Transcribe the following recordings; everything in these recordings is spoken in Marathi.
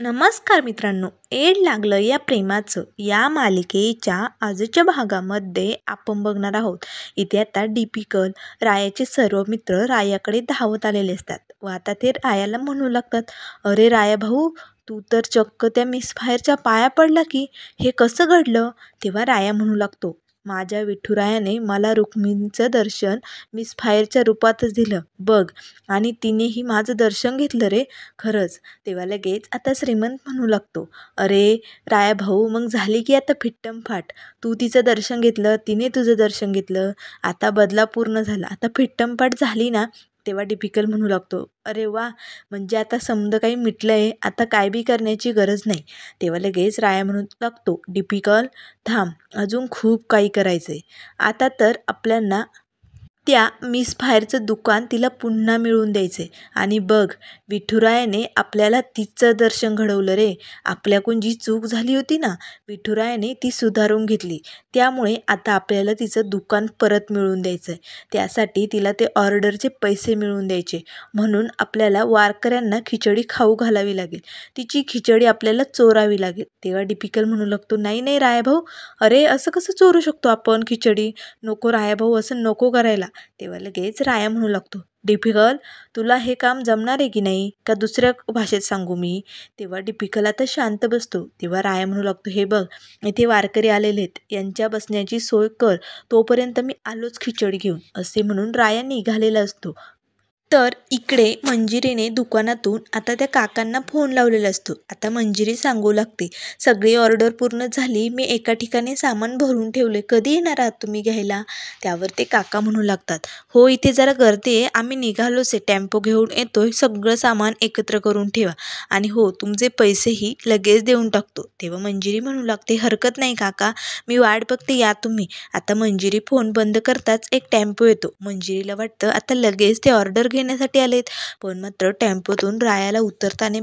नमस्कार मित्रांनो, एड लागलं या प्रेमाचं या मालिकेच्या आजच्या भागामध्ये आपण बघणार आहोत. इथे आता दीपिकल रायाचे सर्व मित्र रायाकडे धावत आलेले असतात व आता ते रायाला म्हणू लागतात, अरे राया भाऊ, तू तर चक्क त्या मिस फायरच्या पाया पडला की, हे कसं घडलं? तेव्हा राया म्हणू लागतो, माझ्या विठुरायाने मला रुक्मिणीचं दर्शन मिस फायरच्या रूपातच दिलं बघ, आणि तिनेही माझं दर्शन घेतलं रे, खरंच. तेव्हा लगेच आता श्रीमंत म्हणू लागतो, अरे राया भाऊ, मग झाली की आता फिट्टमफाट. तू तिचं दर्शन घेतलं, तिने तुझं दर्शन घेतलं, आता बदला पूर्ण झाला, आता फिट्टमफाट झाली ना? तेव्हा डिफिकल्ट म्हणू लागतो, अरे वा, म्हणजे आता समज काही मिटलंय, आता काय बी करण्याची गरज नाही. तेव्हा लगेच राया म्हणू लागतो, डिफिकल्ट थांब, अजून खूप काही करायचंय. आता तर आपल्याला त्या मिस फायरचं दुकान तिला पुन्हा मिळवून द्यायचे. आणि बघ, विठुरायाने आपल्याला तिचं दर्शन घडवलं रे. आपल्याकडून जी चूक झाली होती ना, विठुरायाने ती सुधारून घेतली. त्यामुळे आता आपल्याला तिचं दुकान परत मिळवून द्यायचं आहे. त्यासाठी तिला ते ऑर्डरचे पैसे मिळवून द्यायचे. म्हणून आपल्याला वारकऱ्यांना खिचडी खाऊ घालावी लागेल. तिची खिचडी आपल्याला चोरावी लागेल. तेव्हा डिफिकल्ट म्हणू लागतो, नाही नाही राया भाऊ, अरे असं कसं चोरू शकतो आपण खिचडी? नको राया भाऊ, असं नको करायला. तेव्हा लगेच राया म्हणू लागतो, डिफिकल्ट तुला हे काम जमणार आहे की नाही, का दुसऱ्या भाषेत सांगू मी? तेव्हा डिफिकल्ट आता शांत बसतो. तेव्हा राया म्हणू लागतो, हे बघ, इथे वारकरी आलेले आहेत, यांच्या बसण्याची सोय कर, तोपर्यंत मी आलोच खिचडी घेऊन, असे म्हणून राया निघालेला असतो. तर इकडे मंजिरीने दुकानातून आता त्या काकांना फोन लावलेला असतो. आता मंजिरी सांगू लागते, सगळी ऑर्डर पूर्ण झाली, मी एका ठिकाणी सामान भरून ठेवले, कधी येणार आहात तुम्ही घ्यायला? त्यावर ते काका म्हणू लागतात, हो इथे जरा गर्दी आहे, आम्ही निघालोच आहे, टेम्पो घेऊन येतोय, सगळं सामान एकत्र करून ठेवा, आणि हो तुमचे पैसेही लगेच देऊन टाकतो. तेव्हा मंजिरी म्हणू लागते, हरकत नाही काका, मी वाट बघते, या तुम्ही. आता मंजिरी फोन बंद करताच एक टेम्पो येतो. मंजिरीला वाटतं आता लगेच ते ऑर्डर घेण्यासाठी आलेत, पण मात्र टेम्पोतून रायाला उतरताना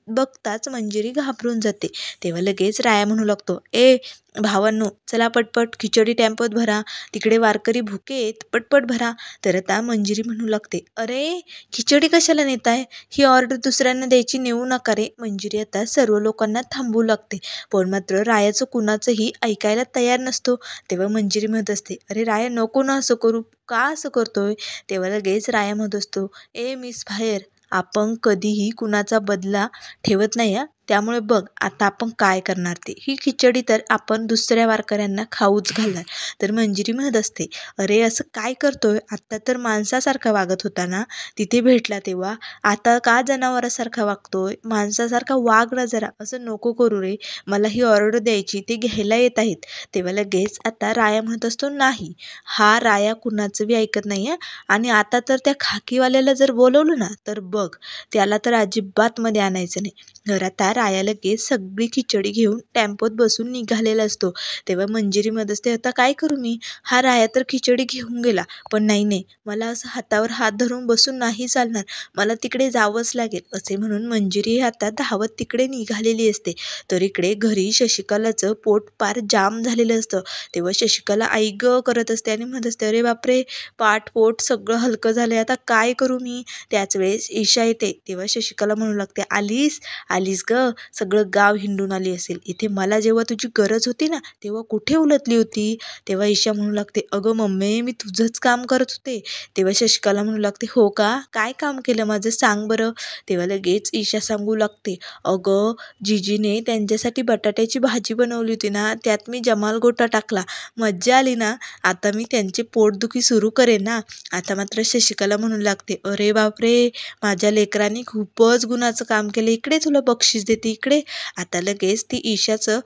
बघताच मंजिरी घाबरून जाते. तेव्हा लगेच राया म्हणू लागतो, ए भावांनो, चला पटपट खिचडी टेम्पोत भरा, तिकडे वारकरी भुके आहेत, पटपट भरा. तर आता मंजिरी म्हणू लागते, अरे खिचडी कशाला नेताय, ही ऑर्डर दुसऱ्यांना द्यायची, नेऊ नका रे. मंजिरी आता सर्व लोकांना थांबवू लागते, पण मात्र रायाचं कुणाचंही ऐकायला तयार नसतो. तेव्हा मंजिरी म्हणत असते, अरे राया नको ना असं करू, का असं करतोय? तेव्हा लगेच राया म्हणत असतो, ए मिस फायर, आपण कधीही कुणाचा बदला ठेवत नाही हा, त्यामुळे बघ आता आपण काय करणार ते, ही खिचडी तर आपण दुसऱ्या वारकऱ्यांना खाऊच घालणार. तर मंजिरी म्हणत असते, अरे असं काय करतोय, आत्ता तर माणसासारखा वागत होता ना तिथे भेटला तेव्हा, आता का जनावरासारखा वागतोय? माणसासारखा वाग ना जरा, असं नको करू रे, मला ही ऑर्डर द्यायची, ते घ्यायला येत आहेत. तेव्हा लगेच आता राया म्हणत असतो, नाही, हा राया कुणाचं बी ऐकत नाही आहे, आणि आता तर त्या खाकीवाल्याला जर बोलवलं ना तर बघ, त्याला तर अजिबात मध्ये आणायचं नाही. तर आता राया लगेच सगळी खिचडी घेऊन टेम्पोत बसून निघालेला असतो. तेव्हा मंजिरी म्हणत असते, आता काय करू मी, हा राया तर खिचडी घेऊन गेला, पण नाही नाही, मला असं हातावर हात धरून बसून नाही चालणार, मला तिकडे जावंच लागेल, असे म्हणून मंजिरी आता धावत तिकडे निघालेली असते. तर इकडे घरी शशिकलाचं पोट पार जाम झालेलं असतं. तेव्हा शशिकला आई ग करत असते आणि म्हणत असते, अरे बापरे, पाठ पोट सगळं हलकं झालंय, आता काय करू मी? त्याच वेळेस ईशा येते. तेव्हा शशिकला म्हणू लागते, आलीस आलीस ग, सगळं गाव हिंडून आली असेल, इथे मला जेव्हा तुझी गरज होती ना तेव्हा कुठे उलटली होती? तेव्हा ईशा म्हणू लागते, अगं मम्मी, मी तुझंच काम करत होते. तेव्हा शशिकला म्हणू लागते, हो का, काय काम केलं माझं, सांग बरं. तेव्हा लगेच ईशा सांगू लागते, अगं जीजीने त्यांच्यासाठी बटाट्याची भाजी बनवली होती ना, त्यात मी जमाल गोटा टाकला, मज्जा आली ना, आता मी त्यांचे पोटदुखी सुरू करेन ना. आता मात्र शशिकला म्हणू लागते, अरे बापरे, माझ्या लेकरांनी खूपच गुणाचं काम केलं, इकडे तुला बक्षीस देते, इकडे. आता लगेच ती ईशाचं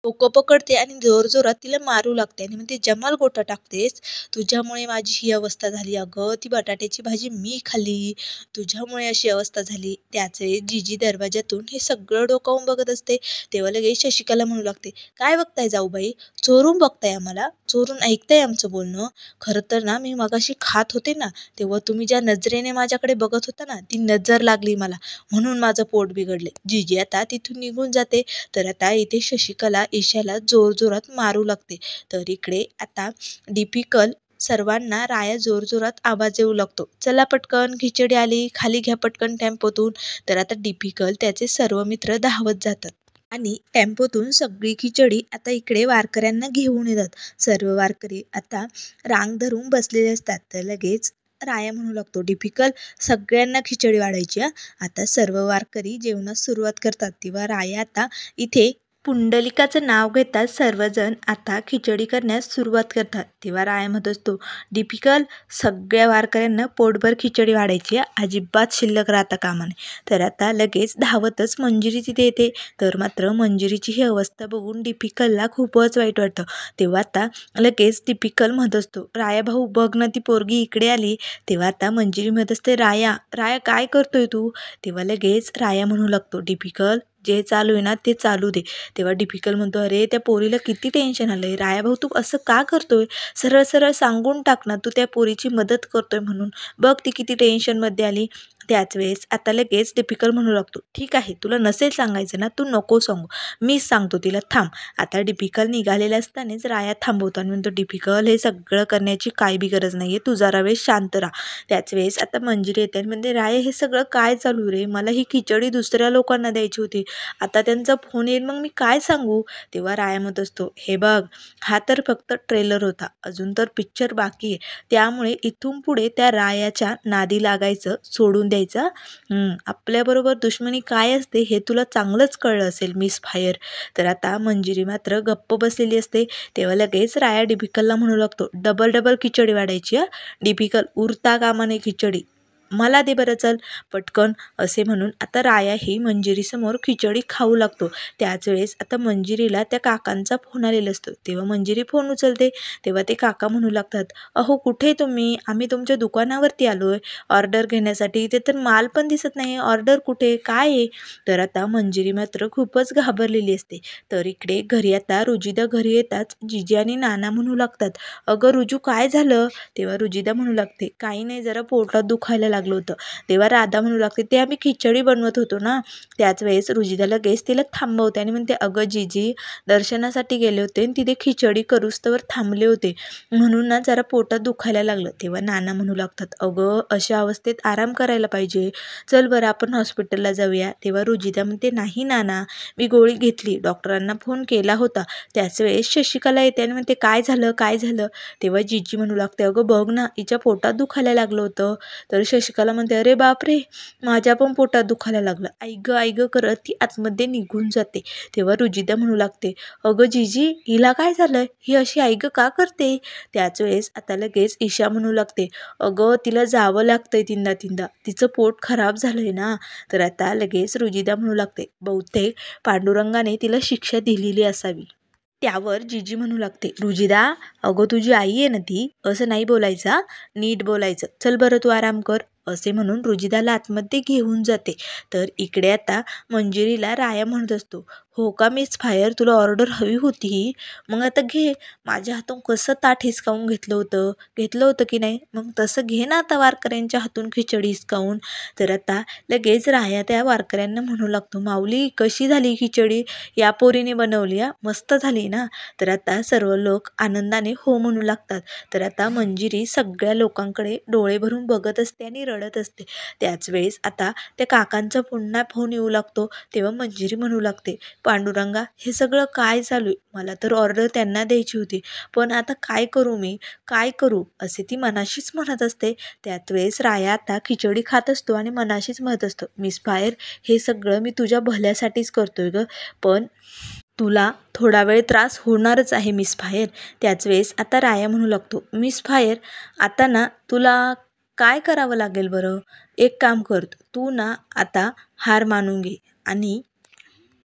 डोकं पकडते आणि जोरजोरात तिला मारू लागते आणि म्हणते, जमाल गोटा टाकतेस, तुझ्यामुळे माझी ही अवस्था झाली, अगं ती बटाट्याची भाजी मी खाल्ली, तुझ्यामुळे अशी अवस्था झाली. त्याचे जीजी दरवाजातून हे सगळं डोकावून बघत असते. तेव्हा लगेच शशिकला म्हणू लागते, काय बघताय जाऊबाई, चोरून बघताय आम्हाला, चोरून ऐकताय आमचं बोलणं? खरं तर ना, मी मगाशी खात होते ना, तेव्हा तुम्ही ज्या नजरेने माझ्याकडे बघत होता ना, ती नजर लागली मला, म्हणून माझं पोट बिघडले. जीजी आता तिथून निघून जाते. तर आता इथे शशिकला ईशाला जोरजोरात मारू लागते. तर इकडे आता डिफिकल्ट सर्वांना राया जोरजोरात आवाज येऊ लागतो. चला पटकन खिचडी आली, खाली घ्या पटकन टेम्पोतून. तर आता डिफिकल्ट त्याचे सर्व मित्र धावत जातात आणि टेम्पोतून सगळी खिचडी आता इकडे वारकऱ्यांना घेऊन येतात. सर्व वारकरी आता रांग धरून बसलेले असतात. तर लगेच राया म्हणू लागतो, डिफिकल्ट सगळ्यांना खिचडी वाढायची हा. आता सर्व वारकरी जेवणास सुरुवात करतात. तेव्हा राया आता इथे पुंडलिकाचं नाव घेतात. सर्वजण आता खिचडी करण्यास सुरुवात करतात. तेव्हा राया म्हणत असतो, डिफिकल्ट सगळ्या वारकऱ्यांना पोटभर खिचडी वाढायची आहे, अजिबात शिल्लक राहता कामा नये. तर आता लगेच धावतच मंजिरी तिथे येते. तर मात्र मंजिरीची ही अवस्था बघून डिफिकल्टला खूपच वाईट वाटतं. तेव्हा आता लगेच डिफिकल्ट म्हणत असतो, राया भाऊ बघ ना ती पोरगी इकडे आली. तेव्हा आता मंजिरी म्हणत असते, राया राया काय करतोय तू. तेव्हा लगेच राया म्हणू लागतो, डिफिकल्ट जे चालू आहे ना ते चालू दे. तेव्हा डिफिकल्ट म्हणतो, अरे त्या पोरीला किती टेन्शन आलंय. राया भाऊ तू असं का करतोय. सरळ सरळ सांगून टाक ना तू त्या पोरीची मदत करतोय म्हणून. बघ ती किती टेन्शनमध्ये आली. त्याच वेळेस आता लगेच डिफिकल्ट म्हणू लागतो, ठीक आहे तुला नसेल सांगायचं ना तू नको सांगू, मीच सांगतो तिला, थांब. आता डिफिकल्ट निघालेला असतानाच राया थांबवतो आणि म्हणतो, डिफिकल्ट हे सगळं करण्याची काही बी गरज नाही आहे, तू जरा वेळ शांत राहा. त्याच वेळेस आता मंजिरी येते आणि म्हणते, राया हे सगळं काय चालू रे. मला ही खिचडी दुसऱ्या लोकांना द्यायची होती. आता त्यांचा फोन येईल मग मी काय सांगू. तेव्हा राया म्हणत असतो, हे बघ हा तर फक्त ट्रेलर होता, अजून तर पिक्चर बाकी आहे. त्यामुळे इथून पुढे त्या रायाच्या नादी लागायचं सोडून द्यायचं. आपल्याबरोबर दुश्मनी काय असते हे तुला चांगलंच कळलं असेल मिस फायर. तर आता मंजिरी मात्र गप्प बसलेली असते. तेव्हा लगेच राया डिफिकल्टला म्हणू लागतो, डबल डबल खिचडी वाढायची हा. डिफिकल्ट उरता कामा नये खिचडी, मला दे बरं चल पटकन. असे म्हणून आता राया ही मंजिरीसमोर खिचडी खाऊ लागतो. त्याच वेळेस आता मंजिरीला त्या काकांचा फोन आलेला असतो. तेव्हा मंजिरी फोन उचलते. तेव्हा ते काका म्हणू लागतात, अहो कुठे तुम्ही, आम्ही तुमच्या दुकानावरती आलो आहे ऑर्डर घेण्यासाठी, इथे तर माल पण दिसत नाही, ऑर्डर कुठे काय आहे. तर आता मंजिरी मात्र खूपच घाबरलेली असते. तर इकडे घरी आता रुजिदा घरी येताच जिजी आणि नाना म्हणू लागतात, अगं रुजू काय झालं. तेव्हा रुजिदा म्हणू लागते, काही नाही जरा पोटात दुखायला लागलं होतं. तेव्हा राधा म्हणू लागते, ते आम्ही खिचडी बनवत होतो ना. त्याच वेळेस रुजिदा लगेच तिला थांबवते आणि म्हणते, अगं जीजी दर्शनासाठी गेले होते आणि तिथे खिचडी करूस्तवर थांबले होते म्हणून ना जरा पोटात दुखायला लागलं. तेव्हा नाना म्हणू लागतात, अगं अशा अवस्थेत आराम करायला पाहिजे, चल बरं आपण हॉस्पिटलला जाऊया. तेव्हा रुजिदा म्हणते, नाही नाना मी गोळी घेतली, डॉक्टरांना फोन केला होता. त्याच वेळेस शशिकला येते आणि म्हणते, काय झालं काय झालं. तेव्हा जीजी म्हणू लागते, अगं बघ ना हिच्या पोटात दुखायला लागलं होतं. तर शशिकला म्हणते, अरे बापरे माझ्या पण पोटात दुखायला लागलं, आई गं करत ती आतमध्ये निघून जाते. तेव्हा रुजिदा म्हणू लागते, अगं जीजी हिला काय झालं, ही अशी आई गं का करते. त्याच वेळेस आता लगेच ईशा म्हणू लागते, अगं तिला जावं लागतंय तीनदा तीनदा, तिचं पोट खराब झालंय ना. तर आता लगेच रुजिदा म्हणू लागते, बहुतेक पांडुरंगाने तिला शिक्षा दिलेली असावी. त्यावर जीजी म्हणू लागते, रुजिदा अगं तुझी आई आहे ना ती, असं नाही बोलायचं, नीट बोलायचं, चल बरं तू आराम कर. असे म्हणून रुजिदाला आतमध्ये घेऊन जाते. तर इकडे आता मंजिरीला राया म्हणत असतो, हो का मिस फायर तुला ऑर्डर हवी होती, मग आता घे. माझ्या हातून कसं ताट हिसकावून घेतलं होतं की नाही, मग तसं घे ना आता वारकऱ्यांच्या हातून खिचडी हिसकावून. तर आता लगेच राया त्या वारकऱ्यांना म्हणू लागतो, माऊली कशी झाली खिचडी, या पोरीने बनवली हा, मस्त झाली ना. तर आता सर्व लोक आनंदाने हो म्हणू लागतात. तर आता मंजिरी सगळ्या लोकांकडे डोळे भरून बघत असते आणि रडत असते. त्याच वेळेस आता त्या काकांचा पुन्हा फोन येऊ लागतो. तेव्हा मंजिरी म्हणू लागते, पांडुरंगा हे सगळं काय चालू आहे, मला तर ऑर्डर त्यांना द्यायची होती, पण आता काय करू मी, काय करू, असे ती मनाशीच म्हणत असते. त्याच वेळेस राया आता खिचडी खात असतो आणि मनाशीच म्हणत असतो, मिस फायर हे सगळं मी तुझ्या भल्यासाठीच करतोय ग, पण तुला थोडा वेळ त्रास होणारच आहे मिस फायर. त्याच वेळेस आता राया म्हणू लागतो, मिस फायर आता ना तुला काय करावं लागेल बरं, एक काम कर, तू ना आता हार मानून घे आणि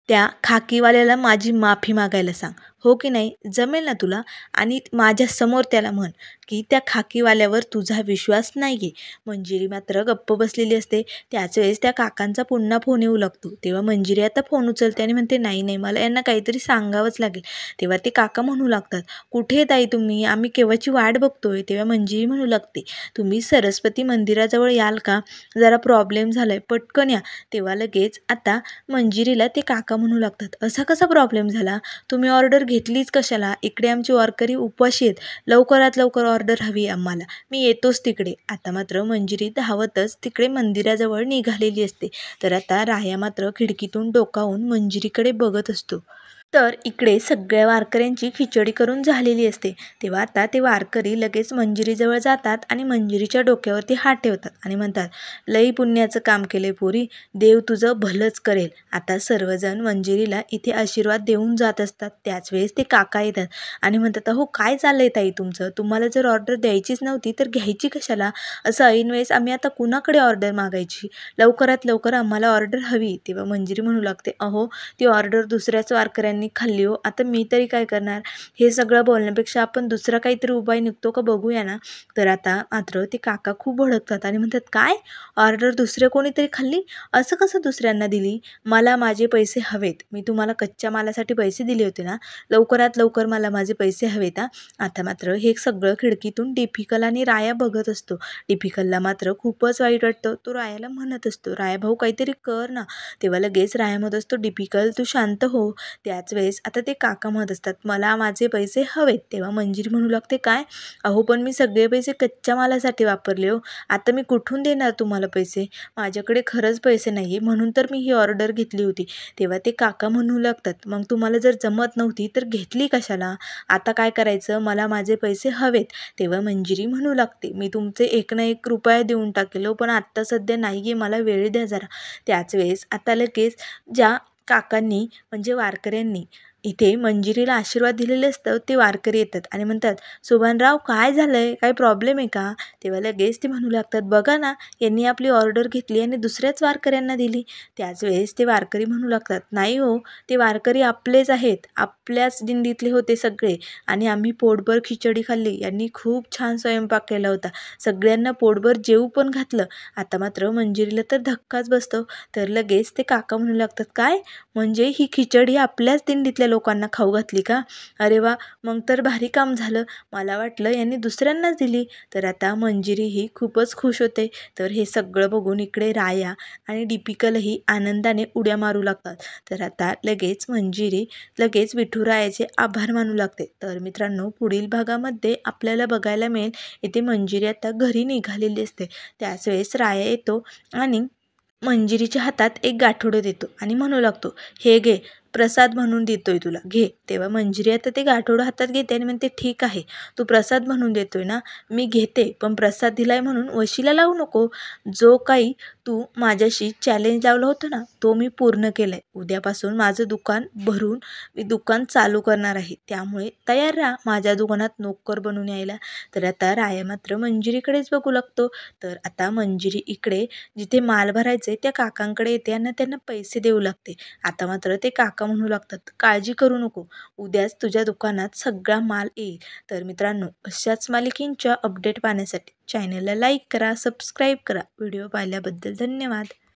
त्या खाकीवाल्याला माझी माफी मागायला सांग, हो की नाही, जमेल ना तुला. आणि माझ्यासमोर त्याला म्हण की त्या खाकीवाल्यावर तुझा विश्वास नाही आहे. मंजिरी मात्र गप्प बसलेली असते. त्याच वेळेस त्या काकांचा पुन्हा फोन येऊ लागतो. तेव्हा मंजिरी आता फोन उचलते आणि म्हणते, नाही नाही मला यांना काहीतरी सांगावंच लागेल. तेव्हा ते काका म्हणू लागतात, कुठे येत आहे तुम्ही, आम्ही केव्हाची वाट बघतोय. तेव्हा मंजिरी म्हणू लागते, तुम्ही सरस्वती मंदिराजवळ याल का, जरा प्रॉब्लेम झाला आहे पटकन या. तेव्हा लगेच आता मंजिरीला ते काका म्हणू लागतात, असा कसा प्रॉब्लेम झाला, तुम्ही ऑर्डर घेतलीच कशाला? इकडे आमची वारकरी उपवाशी आहेत. लवकरात लवकर ऑर्डर हवी आम्हाला. मी येतोच तिकडे." आता मात्र मंजिरी धावतच तिकडे मंदिराजवळ निघालेली असते. तर आता राया मात्र खिडकीतून डोकावून मंजिरीकडे बघत असतो. तर इकडे सगळ्या वारकऱ्यांची खिचडी करून झालेली असते. तेव्हा आता ते वारकरी लगेच मंजिरीजवळ जातात आणि मंजिरीच्या डोक्यावरती हात ठेवतात आणि म्हणतात, "लई पुण्याचं काम केले पोरी, देव तुझं भलंच करेल." आता सर्वजण मंजिरीला इथे आशीर्वाद देऊन जात असतात. त्याच वेळेस ते काका येतात आणि म्हणतात, "अहो काय चाललंय ताई तुमचं? तुम्हाला जर ऑर्डर द्यायचीच नव्हती तर घ्यायची कशाला? असं ऐन वेळेस आम्ही आता कुणाकडे ऑर्डर मागायची? लवकरात लवकर आम्हाला ऑर्डर हवी." तेव्हा मंजिरी म्हणू लागते, "अहो ती ऑर्डर दुसऱ्याच वारकऱ्यांनी खाल्ली हो. आता मी तरी काय करणार? हे सगळं बोलण्यापेक्षा आपण दुसरा काहीतरी उपाय निघतो का बघूया ना." तर आता मात्र ते काका खूप भडकतात आणि म्हणतात, "काय? ऑर्डर दुसरे कोणीतरी खाल्ली? असं कसं दुसऱ्यांना दिली? मला माझे पैसे हवेत. मी तुम्हाला कच्च्या मालासाठी पैसे दिले होते ना. लवकरात लवकर मला माझे पैसे हवेत हां." आता मात्र हे सगळं खिडकीतून डिफिकल आणि राया बघत असतो. डिफिकलला मात्र खूपच वाईट वाटतं. तो रायाला म्हणत असतो, "राया भाऊ काहीतरी कर ना." तेव्हा लगेच राया म्हणत असतो, "डिफिकल तू शांत हो." त्याच वेळेस आता ते काका म्हणत असतात, "मला माझे पैसे हवेत." तेव्हा मंजिरी म्हणू लागते, "काय? अहो पण मी सगळे पैसे कच्च्या मालासाठी वापरले हो. आता मी कुठून देणार तुम्हाला पैसे? माझ्याकडे खरंच पैसे नाही आहे, म्हणून तर मी ही ऑर्डर घेतली होती." तेव्हा ते काका म्हणू लागतात, "मग तुम्हाला जर जमत नव्हती तर घेतली कशाला? आता काय करायचं? मला माझे पैसे हवेत." तेव्हा मंजिरी म्हणू लागते, "मी तुमचे एक ना एक रुपया देऊन टाकेल हो, पण आत्ता सध्या नाही आहे, मला वेळ द्या जरा." त्याच वेळेस आता लगेच ज्या काकांनी म्हणजे वारकऱ्यांनी इथे मंजिरीला आशीर्वाद दिलेले असतं ते वारकरी येतात आणि म्हणतात, "सोभानराव काय झालंय? काय प्रॉब्लेम आहे का?" तेव्हा लगेच ते म्हणू लागतात, "बघा ना, यांनी आपली ऑर्डर घेतली आणि दुसऱ्याच वारकऱ्यांना दिली." त्याच वेळेस ते वारकरी म्हणू लागतात, "नाही हो, ते वारकरी आपलेच आहेत. आपल्याच दिंडीतले होते सगळे आणि आम्ही पोटभर खिचडी खाल्ली. यांनी खूप छान स्वयंपाक केला होता. सगळ्यांना पोटभर जेवू पण घातलं." आता मात्र मंजिरीला तर धक्काच बसतो. तर लगेच ते काका म्हणू लागतात, "काय? म्हणजे ही खिचडी आपल्याच दिंडीतल्या लोकांना खाऊ घातली का? अरे वा, मग तर भारी काम झालं. मला वाटलं यांनी दुसऱ्यांनाच दिली." तर आता मंजिरी ही खूपच खुश होते. तर हे सगळं बघून इकडे राया आणि दीपिकालाही आनंदाने उड्या मारू लागतात. तर आता लगेच मंजिरी लगेच विठुरायाचे आभार मानू लागते. तर मित्रांनो, पुढील भागामध्ये आपल्याला बघायला मिळेल इथे मंजिरी आता घरी निघालेली असते. त्याच वेळेस राया येतो आणि मंजिरीच्या हातात एक गाठोडं देतो आणि म्हणू लागतो, "हे घे, प्रसाद म्हणून देतोय तुला, घे." तेव्हा मंजिरी आता ते गाठोडं हातात घेते आणि म्हणते, "ठीक आहे, तू प्रसाद म्हणून देतोय ना, मी घेते, पण प्रसाद दिलाय म्हणून वशिला लावू नको. जो काही तू माझ्याशी चॅलेंज लावलं होतं ना, तो मी पूर्ण केलाय. उद्यापासून माझं दुकान भरून मी दुकान चालू करणार आहे. त्यामुळे तयार राहा माझ्या दुकानात नोकर बनून यायला." तर आता राया मात्र मंजिरीकडेच बघू लागतो. तर आता मंजिरी इकडे जिथे माल भरायचे त्या काकांकडे येते आणि त्यांना पैसे देऊ लागते. आता मात्र ते काका म्हणू लागतात, "काळजी करू नको, उद्याच तुझ्या दुकानात सगळा माल येईल." तर मित्रांनो, अशाच मालिकेंच्या अपडेट पाहण्यासाठी चॅनलला लाईक करा, सबस्क्राईब करा. व्हिडिओ पाहिल्याबद्दल धन्यवाद.